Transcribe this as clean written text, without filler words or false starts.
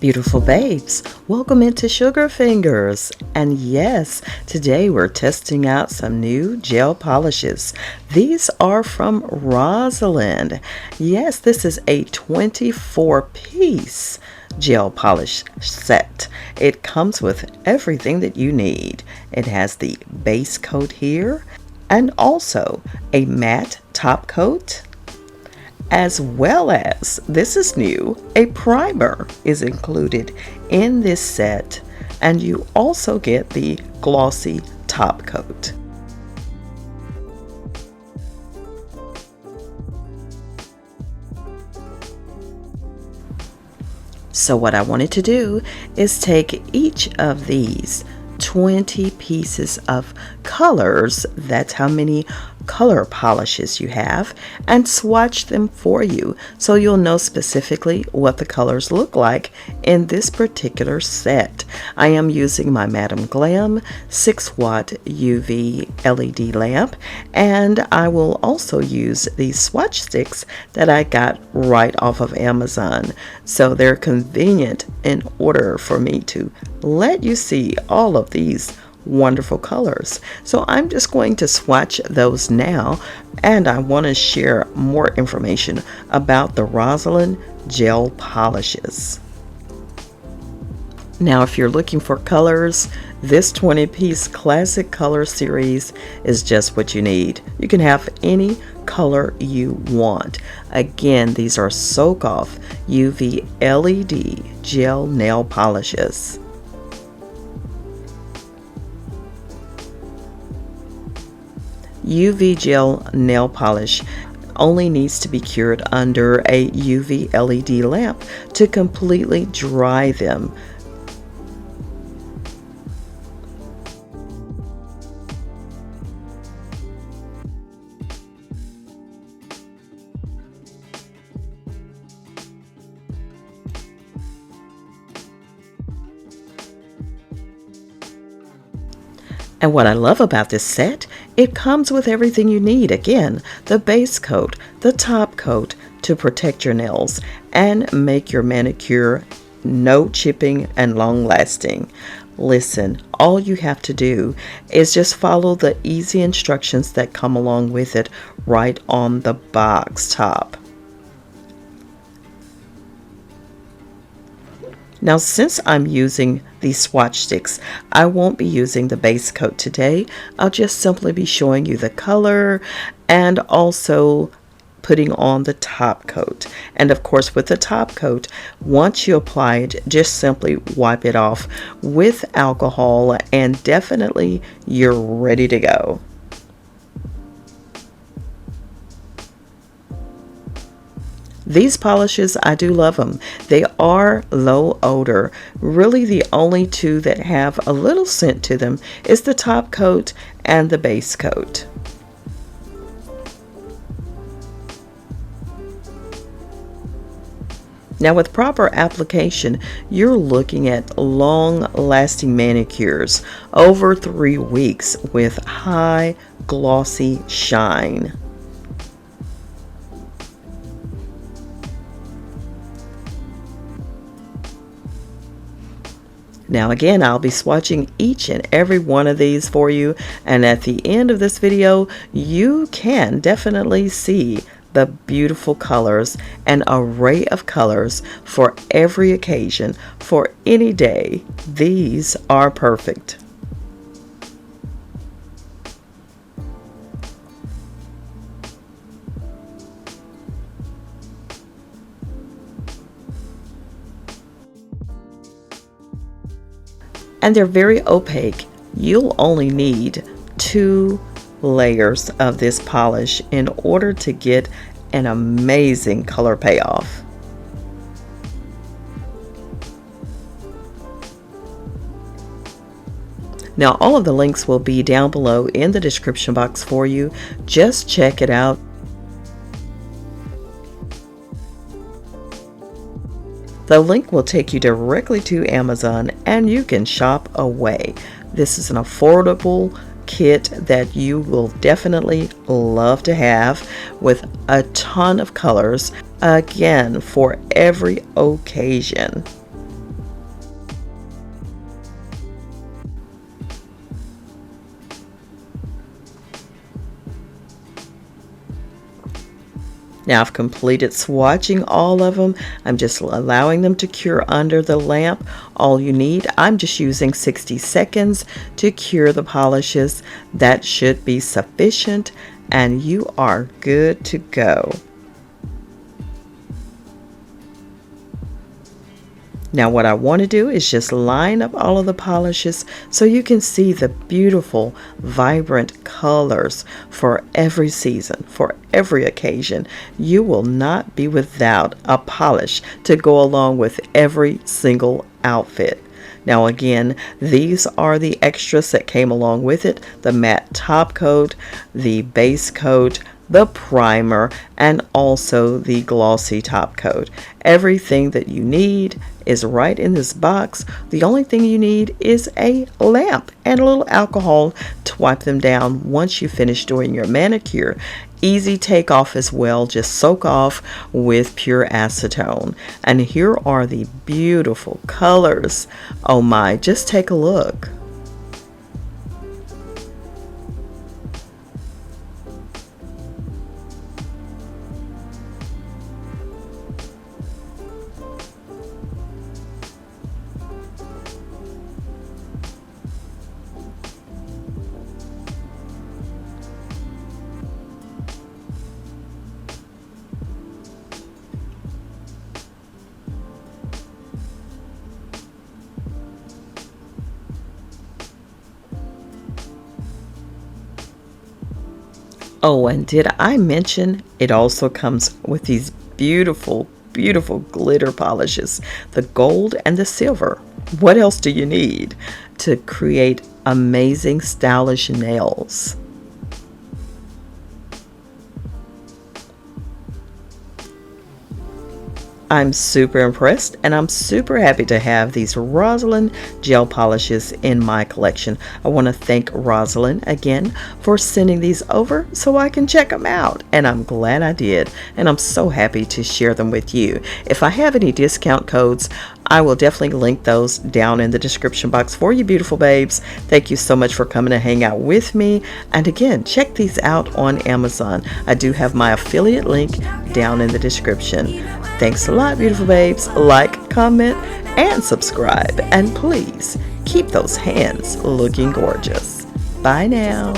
Beautiful babes, welcome into Sugar Fingers. And yes, today we're testing out some new gel polishes. These are from Rosalind. Yes, this is a 24-piece gel polish set. It comes with everything that you need. It has the base coat here and also a matte top coat, as well as, this is new, a primer is included in this set, and you also get the glossy top coat. So what I wanted to do is take each of these 20 pieces of colors, that's how many color polishes you have, and swatch them for you so you'll know specifically what the colors look like in this particular set. I am using my Madam Glam 6-watt UV LED lamp, and I will also use these swatch sticks that I got right off of Amazon, so they're convenient in order for me to let you see all of these wonderful colors. So I'm just going to swatch those now, and I want to share more information about the Rosalind gel polishes. Now, if you're looking for colors, this 20-piece classic color series is just what you need. You can have any color you want. Again, these are soak off UV LED gel nail polishes. UV gel nail polish only needs to be cured under a UV LED lamp to completely dry them. And what I love about this set, it comes with everything you need. Again, the base coat, the top coat to protect your nails and make your manicure no chipping and long lasting. Listen, all you have to do is just follow the easy instructions that come along with it right on the box top. Now, since I'm using these swatch sticks, I won't be using the base coat today. I'll just simply be showing you the color and also putting on the top coat. And of course, with the top coat, once you apply it, just simply wipe it off with alcohol, and definitely you're ready to go. These polishes, I do love them. They are low odor. Really, the only two that have a little scent to them is the top coat and the base coat. Now, with proper application, you're looking at long-lasting manicures over 3 weeks with high glossy shine. Now again, I'll be swatching each and every one of these for you, and at the end of this video, you can definitely see the beautiful colors, an array of colors for every occasion, for any day. These are perfect. And they're very opaque. You'll only need 2 layers of this polish in order to get an amazing color payoff. Now, all of the links will be down below in the description box for you. Just check it out. The link will take you directly to Amazon and you can shop away. This is an affordable kit that you will definitely love to have, with a ton of colors, again, for every occasion. Now I've completed swatching all of them. I'm just allowing them to cure under the lamp. All you need, I'm just using 60 seconds to cure the polishes. That should be sufficient and you are good to go. Now what I want to do is just line up all of the polishes so you can see the beautiful, vibrant colors for every season, for every occasion. You will not be without a polish to go along with every single outfit. Now again, these are the extras that came along with it: the matte top coat, the base coat, the primer, and also the glossy top coat. Everything that you need is right in this box. The only thing you need is a lamp and a little alcohol to wipe them down once you finish doing your manicure. Easy take off as well, just soak off with pure acetone. And here are the beautiful colors. Oh my, just take a look. Oh, and did I mention it also comes with these beautiful, beautiful glitter polishes, the gold and the silver. What else do you need to create amazing, stylish nails? I'm super impressed and I'm super happy to have these Rosalind gel polishes in my collection. I want to thank Rosalind again for sending these over so I can check them out, and I'm glad I did, and I'm so happy to share them with you. If I have any discount codes, I will definitely link those down in the description box for you beautiful babes. Thank you so much for coming to hang out with me, and again, check these out on Amazon. I do have my affiliate link down in the description. Thanks a lot, beautiful babes. Like, comment, and subscribe. And please keep those hands looking gorgeous. Bye now.